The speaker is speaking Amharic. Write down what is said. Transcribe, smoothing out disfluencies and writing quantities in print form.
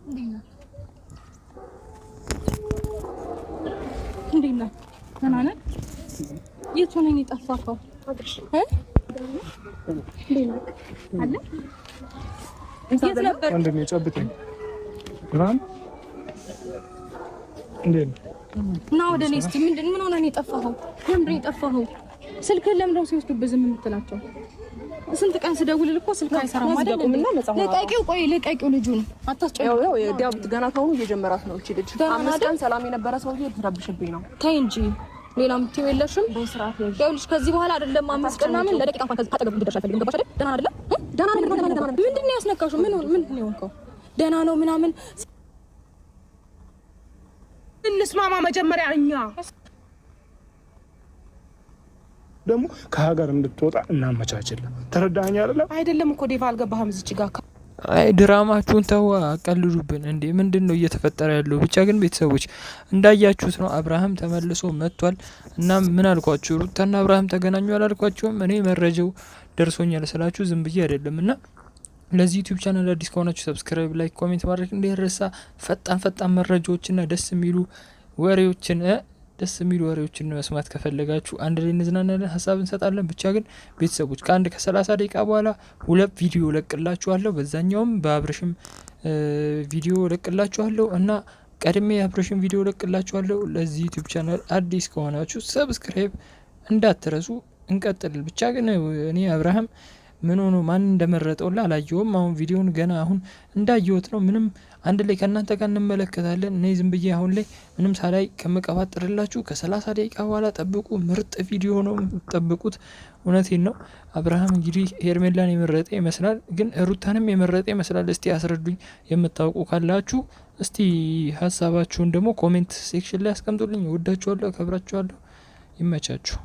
እንዴና ተናነ የት ሆነ ነው የጠፋኸው? አለ የት ነበር? ወንድሜ ጨብጠኝ ብራን እንዴት እና ወደ እኔ እስኪ ምን ሆነ ነው የጠፋኸው? ለምንድን ነው የጠፋኸው? ስልክህን ለምንድን ነው ሲወስዱብህ ዝም የምትላቸው? ስንት ቀን ስደውልልህ እኮ ስልክ አይሰራም አይደል? ለቃቂው ልጁን አታስጨው። ያው ዲያብት ገና ካሁኑ እየጀመራት ነው እቺ ልጅ። 5 ቀን ሰላም የነበረ ሰውዬ ተረብሽብኝ ነው። ተይ እንጂ ሌላ ምትይው የለሽም። በስርዓት ነው ያው ልጅ ከዚህ በኋላ አይደለም 5 ቀን ምናምን ለደቂቃ እንኳን ከዚህ አጠገብ እንድደርሽ አልፈልግም። ገባሽ አይደል? ደህና አይደለም? ደህና ምንድን ነው ያስነካሽው? ምንድን ነው የሆንከው? ደህና ነው ምናምን እንስማማ መጀመሪያ እኛ ደግሞ ከሀገር እንድትወጣ እናመቻችልን። ተረዳኸኝ አይደለም እኮ ዴቫ አልገባህም እዚህ ጋር። አይ ድራማችሁን ተው አቀልዱብን እንዴ! ምንድነው እየተፈጠረ ያለው? ብቻ ግን ቤተሰቦች እንዳያችሁት ነው። አብርሃም ተመልሶ መጥቷል እና ምን አልኳችሁ? ሩታና አብርሃም ተገናኙ አላልኳችሁም? እኔ መረጃው ደርሶኛል ስላችሁ ዝም ብዬ አይደለም። እና ለዚህ ዩቲዩብ ቻናል አዲስ ከሆናችሁ ሰብስክራይብ፣ ላይክ፣ ኮሜንት ማድረግ እንዳይረሳ። ፈጣን መረጃዎችና ደስ የሚሉ ወሬዎችን መስማት ከፈለጋችሁ አንድ ላይ እንዝናናለን፣ ሀሳብ እንሰጣለን። ብቻ ግን ቤተሰቦች ከ30 ደቂቃ በኋላ 2 ቪዲዮ ለቅላችኋለሁ። በዛኛውም በአብርሽም ቪዲዮ ለቅላችኋለሁ እና ቀድሜ የአብርሽም ቪዲዮ ለቅላችኋለሁ። ለዚህ ዩቲዩብ ቻናል አዲስ ከሆናችሁ ሰብስክራይብ እንዳትረሱ። እንቀጥል። ብቻ ግን እኔ አብርሃም ምን ሆኖ ማን እንደመረጠውላ አላየውም። አሁን ቪዲዮን ገና አሁን እንዳየሁት ነው። ምንም አንድ ላይ ከእናንተ ጋር እንመለከታለን። እኔ ዝም ብዬ አሁን ላይ ምንም ሳላይ ከመቀባጥርላችሁ ከ30 ደቂቃ በኋላ ጠብቁ። ምርጥ ቪዲዮ ነው ጠብቁት። እውነቴን ነው። አብርሃም እንግዲህ ሄርሜላን የመረጠ ይመስላል፣ ግን ሩታንም የመረጠ ይመስላል። እስቲ አስረዱኝ የምታውቁ ካላችሁ። እስቲ ሀሳባችሁን ደግሞ ኮሜንት ሴክሽን ላይ አስቀምጡልኝ። ወዳችኋለሁ፣ አከብራችኋለሁ። ይመቻችሁ።